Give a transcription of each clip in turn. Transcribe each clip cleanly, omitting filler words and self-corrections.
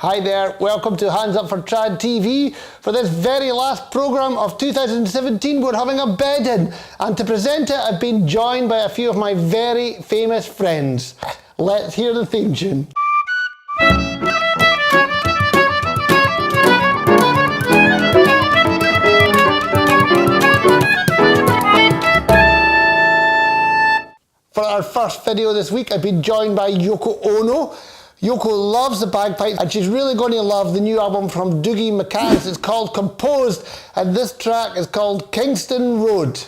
Hi there, welcome to Hands Up for Trad TV. For this very last programme of 2017, we're having a bed-in, and to present it, I've been joined by a few of my very famous friends. Let's hear the theme tune. For our first video this week, I've been joined by Yoko Ono. Yoko loves the bagpipes, and she's really going to love the new album from Dougie McCance. It's called Composed, and this track is called Kingston Road.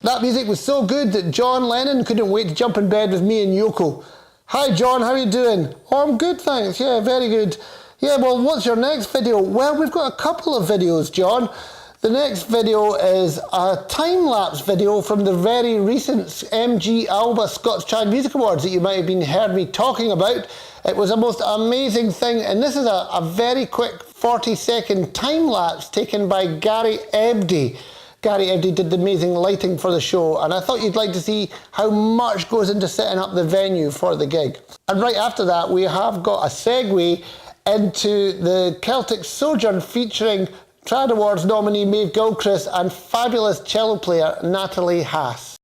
That music was so good that John Lennon couldn't wait to jump in bed with me and Yoko. Hi John, how are you doing? Oh, I'm good, thanks. Yeah, very good. Yeah, well, what's your next video? Well, we've got a couple of videos, John. The next video is a time-lapse video from the very recent ALBA Scots Trad Music Awards that you might have heard me talking about. It was a most amazing thing, and this is a very quick 40-second time-lapse taken by Gary Ebdy. Gary Ebdy did the amazing lighting for the show, and I thought you'd like to see how much goes into setting up the venue for the gig. And right after that, we have got a segue into the Celtic Sojourn featuring Trad Awards nominee Maeve Gilchrist and fabulous cello player Natalie Haas.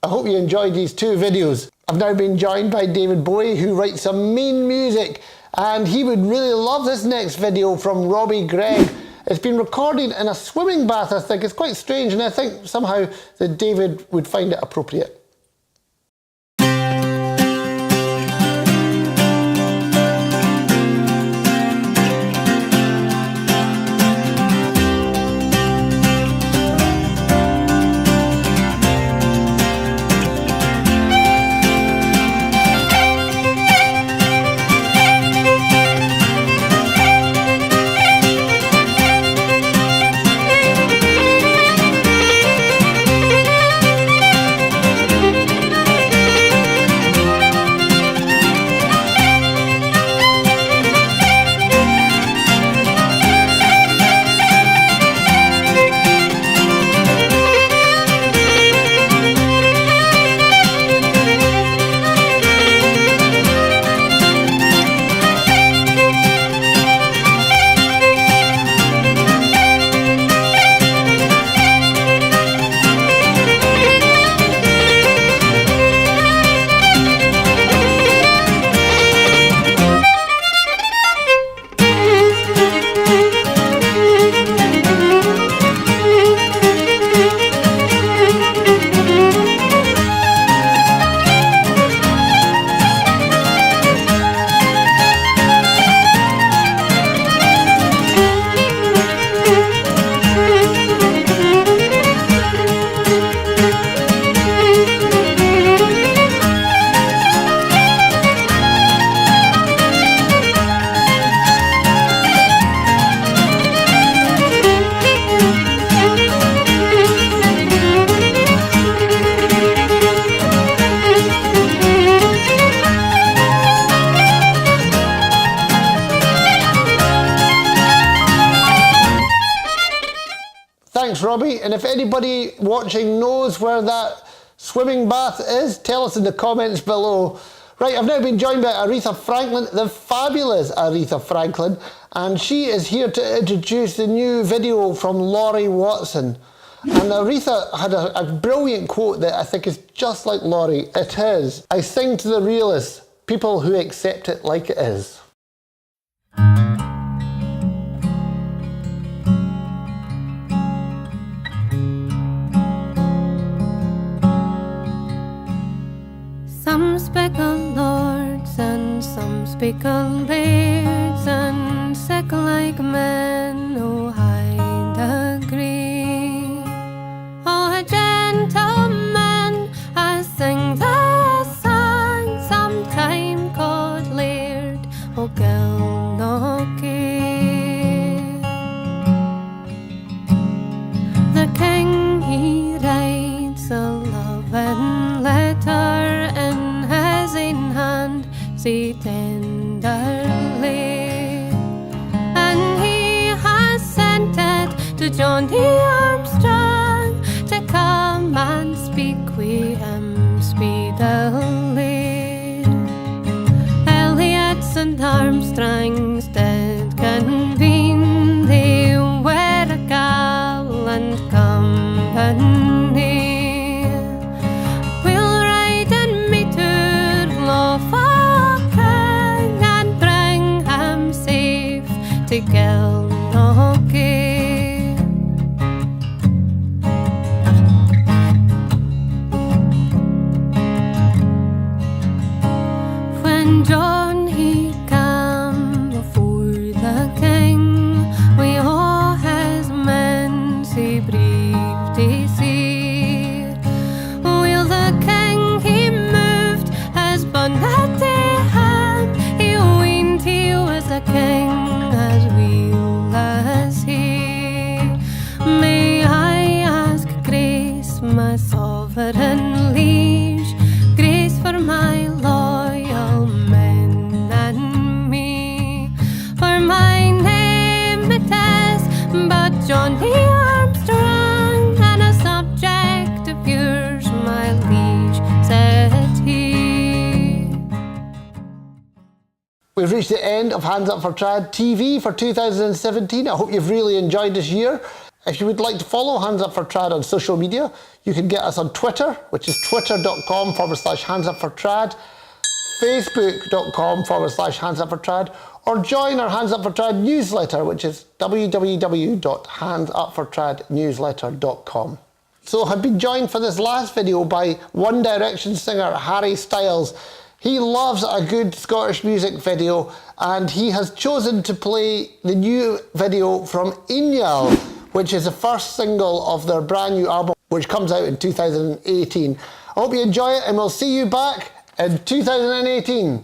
I hope you enjoyed these two videos. I've now been joined by David Bowie, who writes some mean music, and he would really love this next video from Robbie Greig. It's been recorded in a swimming bath, I think. It's quite strange, and I think somehow that David would find it appropriate. Thanks, Robbie. And if anybody watching knows where that swimming bath is, tell us in the comments below. Right, I've now been joined by Aretha Franklin, the fabulous Aretha Franklin, and she is here to introduce the new video from Laurie Watson. And Aretha had a brilliant quote that I think is just like Laurie. It is, "I sing to the realists, people who accept it like it is." Some speak of lords and some speak of lairds, and sick like men, no high degree. Oh, a gentleman, I sing the song, sometime called laird, oh Gilchrist. The king, he writes a loving letter in his own hand, so tenderly, and he has sent it to John D. Armstrang to come and speak with him speedily. Elliot's and Armstrangs did convene, they were a gallant company. To Gilchrist. When John he came before the king, we all his men see brief to see. While the king he moved his bonnet to hand, he went he was a king as real as he. May I ask grace, my sovereign liege, grace for my loyal men and me. For my name it is but John D. Armstrang, and a subject of yours, my liege, said he. We've reached the end of Hands Up for Trad TV for 2017. I hope you've really enjoyed this year. If you would like to follow Hands Up for Trad on social media, you can get us on Twitter, which is twitter.com/handsupfortrad, facebook.com/Hands Up for Trad, or join our Hands Up for Trad newsletter, which is www.handsupfortradnewsletter.com. So I've been joined for this last video by One Direction singer Harry Styles. He loves a good Scottish music video, and he has chosen to play the new video from Inyal, which is the first single of their brand new album, which comes out in 2018. I hope you enjoy it, and we'll see you back in 2018.